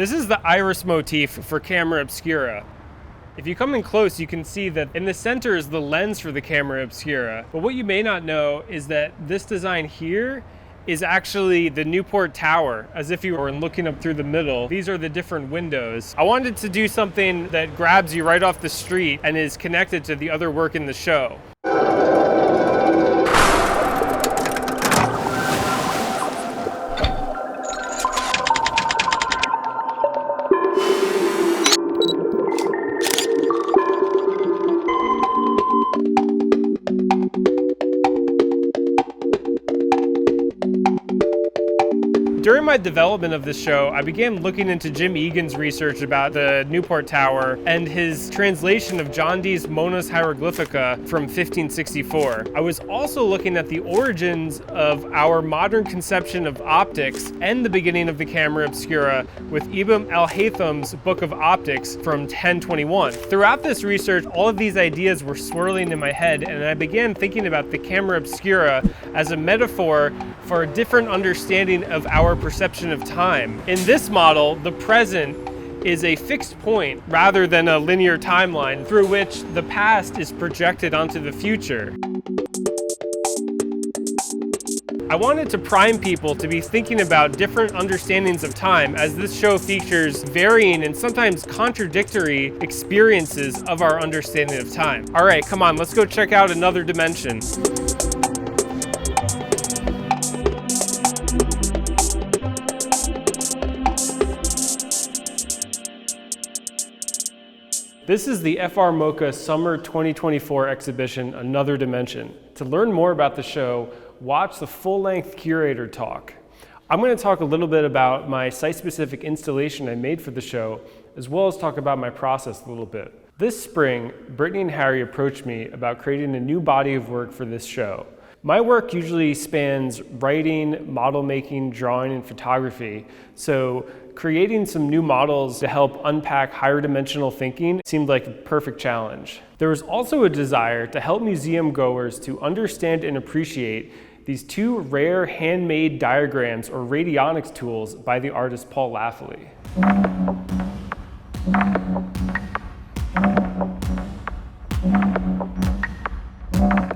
This is the iris motif for camera obscura. If you come in close, you can see that in the center is the lens for the camera obscura. But what you may not know is that this design here is actually the Newport Tower, as if you were looking up through the middle. These are the different windows. I wanted to do something that grabs you right off the street and is connected to the other work in the show. During my development of this show, I began looking into Jim Egan's research about the Newport Tower and his translation of John Dee's Monas Hieroglyphica from 1564. I was also looking at the origins of our modern conception of optics and the beginning of the camera obscura with Ibn al-Haytham's Book of Optics from 1021. Throughout this research, all of these ideas were swirling in my head, and I began thinking about the camera obscura as a metaphor for a different understanding of our perception of time. In this model, the present is a fixed point rather than a linear timeline through which the past is projected onto the future. I wanted to prime people to be thinking about different understandings of time, as this show features varying and sometimes contradictory experiences of our understanding of time. All right, come on, let's go check out another dimension. This is the FR MoCA Summer 2024 exhibition, Another Dimension. To learn more about the show, watch the full-length curator talk. I'm going to talk a little bit about my site-specific installation I made for the show, as well as talk about my process a little bit. This spring, Brittni and Harry approached me about creating a new body of work for this show. My work usually spans writing, model making, drawing, and photography, so creating some new models to help unpack higher dimensional thinking seemed like a perfect challenge. There was also a desire to help museum goers to understand and appreciate these two rare handmade diagrams or radionics tools by the artist Paul Laffoley.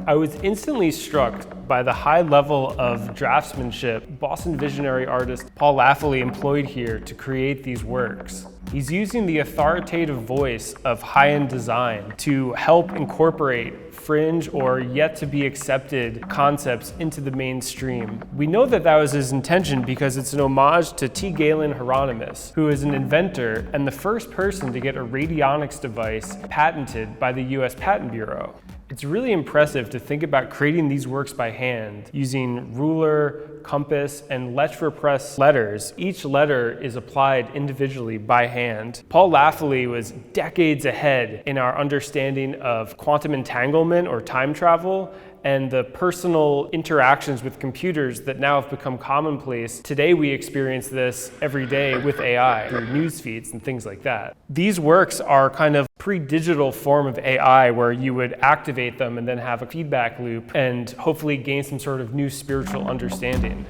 I was instantly struck by the high level of draftsmanship Boston visionary artist Paul Laffoley employed here to create these works. He's using the authoritative voice of high-end design to help incorporate fringe or yet to be accepted concepts into the mainstream. We know that that was his intention because it's an homage to T. Galen Hieronymus, who is an inventor and the first person to get a radionics device patented by the US Patent Bureau. It's really impressive to think about creating these works by hand using ruler, compass, and lettre-press letters. Each letter is applied individually by hand. Paul Laffoley was decades ahead in our understanding of quantum entanglement or time travel and the personal interactions with computers that now have become commonplace. Today we experience this every day with AI through news feeds and things like that. These works are kind of pre-digital form of AI where you would activate them and then have a feedback loop and hopefully gain some sort of new spiritual understanding.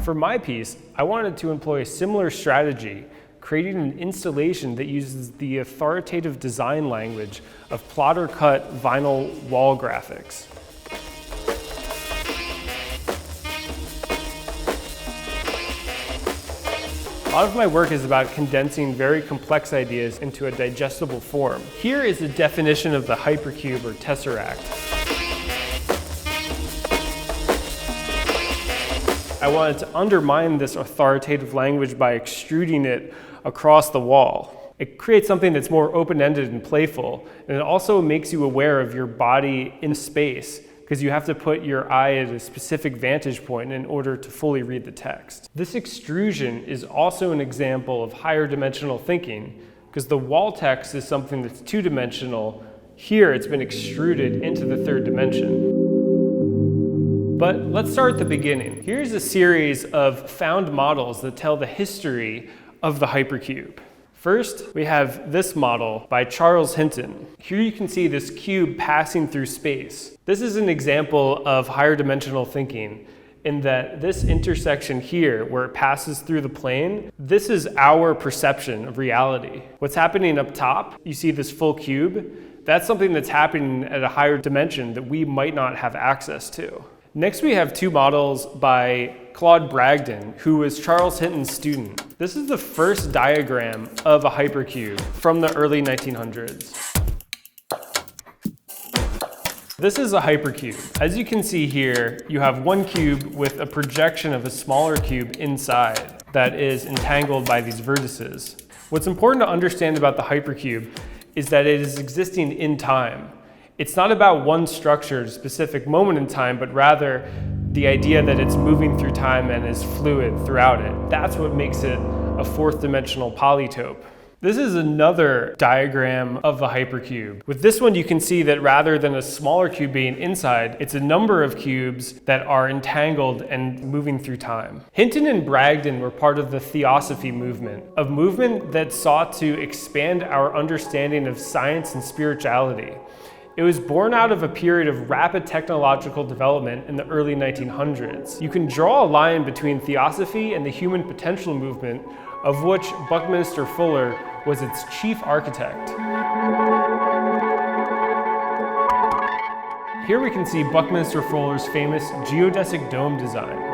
For my piece, I wanted to employ a similar strategy, creating an installation that uses the authoritative design language of plotter-cut vinyl wall graphics. A lot of my work is about condensing very complex ideas into a digestible form. Here is a definition of the hypercube or tesseract. I wanted to undermine this authoritative language by extruding it across the wall. It creates something that's more open-ended and playful, and it also makes you aware of your body in space, because you have to put your eye at a specific vantage point in order to fully read the text. This extrusion is also an example of higher dimensional thinking, because the wall text is something that's two-dimensional. Here it's been extruded into the third dimension. But let's start at the beginning. Here's a series of found models that tell the history of the hypercube. First, we have this model by Charles Hinton. Here you can see this cube passing through space. This is an example of higher dimensional thinking, in that this intersection here, where it passes through the plane, this is our perception of reality. What's happening up top, you see this full cube, that's something that's happening at a higher dimension that we might not have access to. Next, we have two models by Claude Bragdon, who was Charles Hinton's student. This is the first diagram of a hypercube from the early 1900s. This is a hypercube. As you can see here, you have one cube with a projection of a smaller cube inside that is entangled by these vertices. What's important to understand about the hypercube is that it is existing in time. It's not about one structure at a specific moment in time, but rather the idea that it's moving through time and is fluid throughout it. That's what makes it a fourth dimensional polytope. This is another diagram of the hypercube. With this one, you can see that rather than a smaller cube being inside, it's a number of cubes that are entangled and moving through time. Hinton and Bragdon were part of the Theosophy movement, a movement that sought to expand our understanding of science and spirituality. It was born out of a period of rapid technological development in the early 1900s. You can draw a line between Theosophy and the human potential movement, of which Buckminster Fuller was its chief architect. Here we can see Buckminster Fuller's famous geodesic dome design.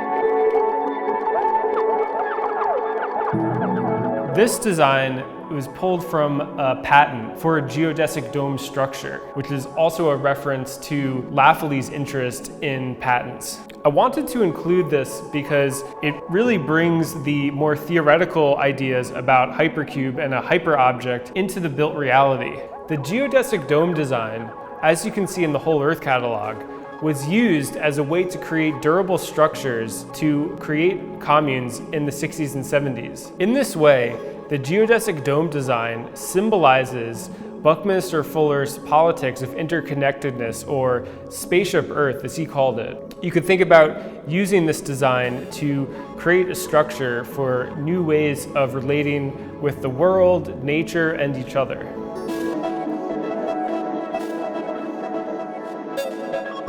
This design was pulled from a patent for a geodesic dome structure, which is also a reference to Laffoley's interest in patents. I wanted to include this because it really brings the more theoretical ideas about hypercube and a hyperobject into the built reality. The geodesic dome design, as you can see in the Whole Earth catalog, was used as a way to create durable structures to create communes in the 60s and 70s. In this way, the geodesic dome design symbolizes Buckminster Fuller's politics of interconnectedness, or spaceship Earth as he called it. You could think about using this design to create a structure for new ways of relating with the world, nature, and each other.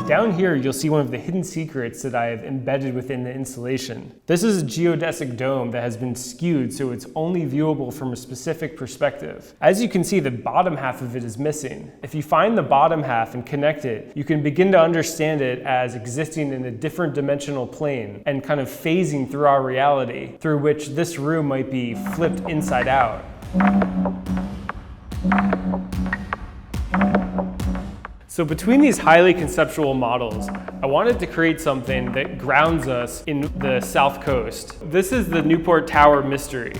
Down here, you'll see one of the hidden secrets that I have embedded within the installation. This is a geodesic dome that has been skewed so it's only viewable from a specific perspective. As you can see, the bottom half of it is missing. If you find the bottom half and connect it, you can begin to understand it as existing in a different dimensional plane and kind of phasing through our reality, through which this room might be flipped inside out. So between these highly conceptual models, I wanted to create something that grounds us in the South Coast. This is the Newport Tower mystery.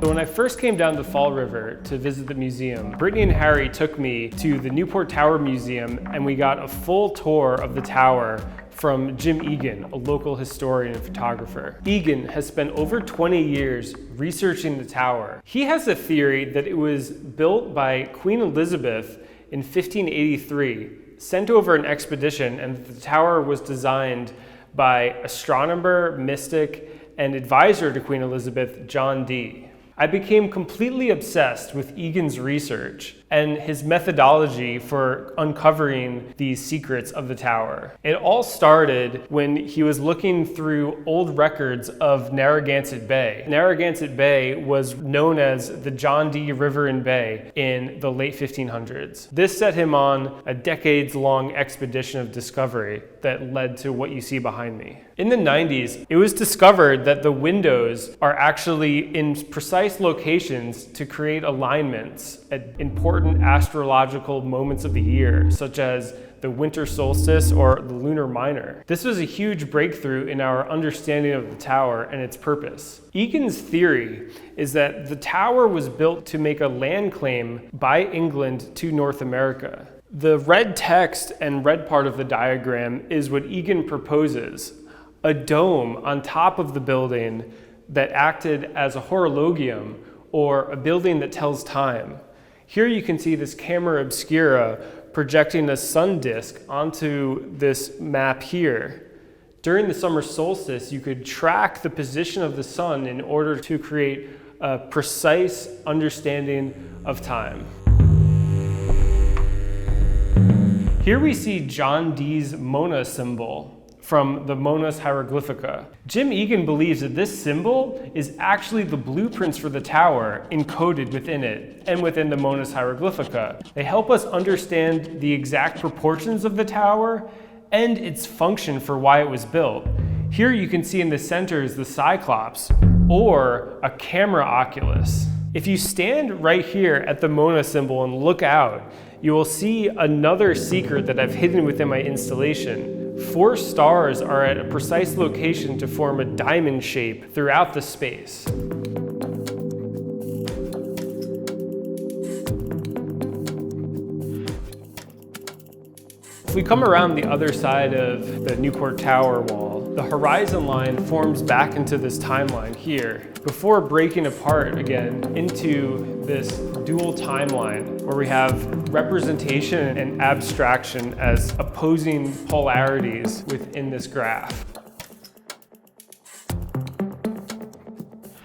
So when I first came down to Fall River to visit the museum, Brittni and Harry took me to the Newport Tower Museum, and we got a full tour of the tower from Jim Egan, a local historian and photographer. Egan has spent over 20 years researching the tower. He has a theory that it was built by Queen Elizabeth in 1583, sent over an expedition, and the tower was designed by astronomer, mystic, and advisor to Queen Elizabeth, John Dee. I became completely obsessed with Egan's research and his methodology for uncovering these secrets of the tower. It all started when he was looking through old records of Narragansett Bay. Narragansett Bay was known as the John D. River and Bay in the late 1500s. This set him on a decades-long expedition of discovery that led to what you see behind me. In the 90s, it was discovered that the windows are actually in precise locations to create alignments at important astrological moments of the year, such as the winter solstice or the lunar minor. This was a huge breakthrough in our understanding of the tower and its purpose. Egan's theory is that the tower was built to make a land claim by England to North America. The red text and red part of the diagram is what Egan proposes: a dome on top of the building that acted as a horologium, or a building that tells time. Here you can see this camera obscura projecting a sun disk onto this map here. During the summer solstice, you could track the position of the sun in order to create a precise understanding of time. Here we see John Dee's Mona symbol from the Monas Hieroglyphica. Jim Egan believes that this symbol is actually the blueprints for the tower encoded within it and within the Monas Hieroglyphica. They help us understand the exact proportions of the tower and its function for why it was built. Here you can see in the center is the Cyclops, or a camera oculus. If you stand right here at the Mona symbol and look out, you will see another secret that I've hidden within my installation. 4 stars are at a precise location to form a diamond shape throughout the space. If we come around the other side of the Newport Tower wall, the horizon line forms back into this timeline here, before breaking apart again into this dual timeline where we have representation and abstraction as opposing polarities within this graph.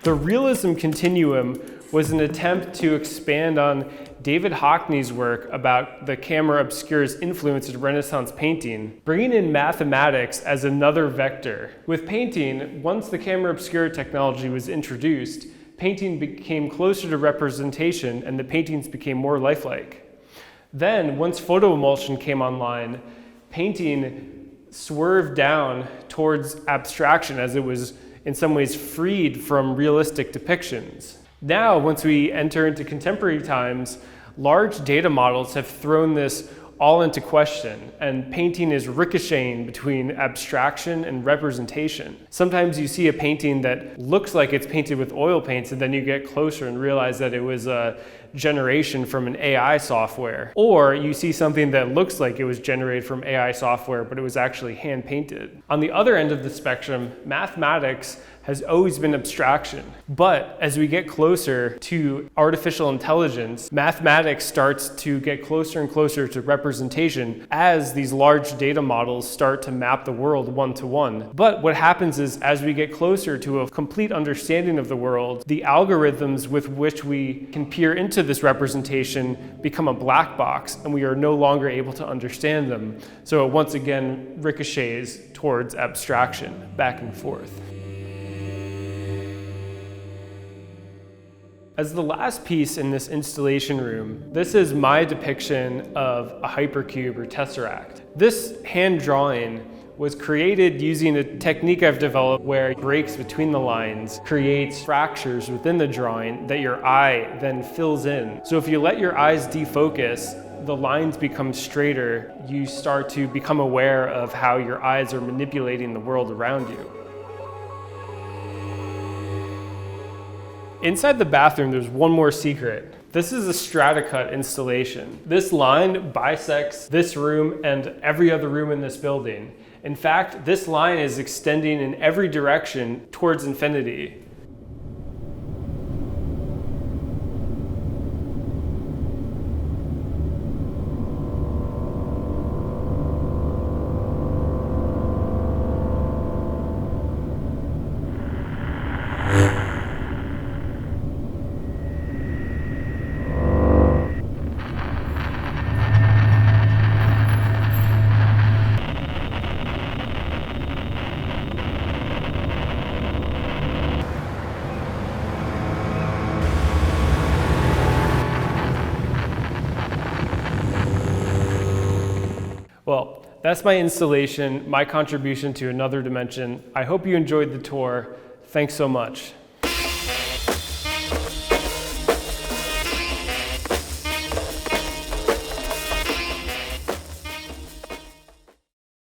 The Realism Continuum was an attempt to expand on David Hockney's work about the camera obscura's influence in Renaissance painting, bringing in mathematics as another vector. With painting, once the camera obscura technology was introduced, painting became closer to representation and the paintings became more lifelike. Then, once photoemulsion came online, painting swerved down towards abstraction as it was in some ways freed from realistic depictions. Now, once we enter into contemporary times, large data models have thrown this all into question, and painting is ricocheting between abstraction and representation. Sometimes you see a painting that looks like it's painted with oil paints, and then you get closer and realize that it was a generation from an AI software. Or you see something that looks like it was generated from AI software, but it was actually hand painted. On the other end of the spectrum, mathematics has always been abstraction. But as we get closer to artificial intelligence, mathematics starts to get closer and closer to representation as these large data models start to map the world one-to-one. But what happens is, as we get closer to a complete understanding of the world, the algorithms with which we can peer into this representation become a black box, and we are no longer able to understand them. So it once again ricochets towards abstraction, back and forth. As the last piece in this installation room, this is my depiction of a hypercube or tesseract. This hand drawing was created using a technique I've developed where breaks between the lines creates fractures within the drawing that your eye then fills in. So if you let your eyes defocus, the lines become straighter. You start to become aware of how your eyes are manipulating the world around you. Inside the bathroom, there's one more secret. This is a Strata-Cut installation. This line bisects this room and every other room in this building. In fact, this line is extending in every direction towards infinity. Well, that's my installation, my contribution to another dimension. I hope you enjoyed the tour. Thanks so much.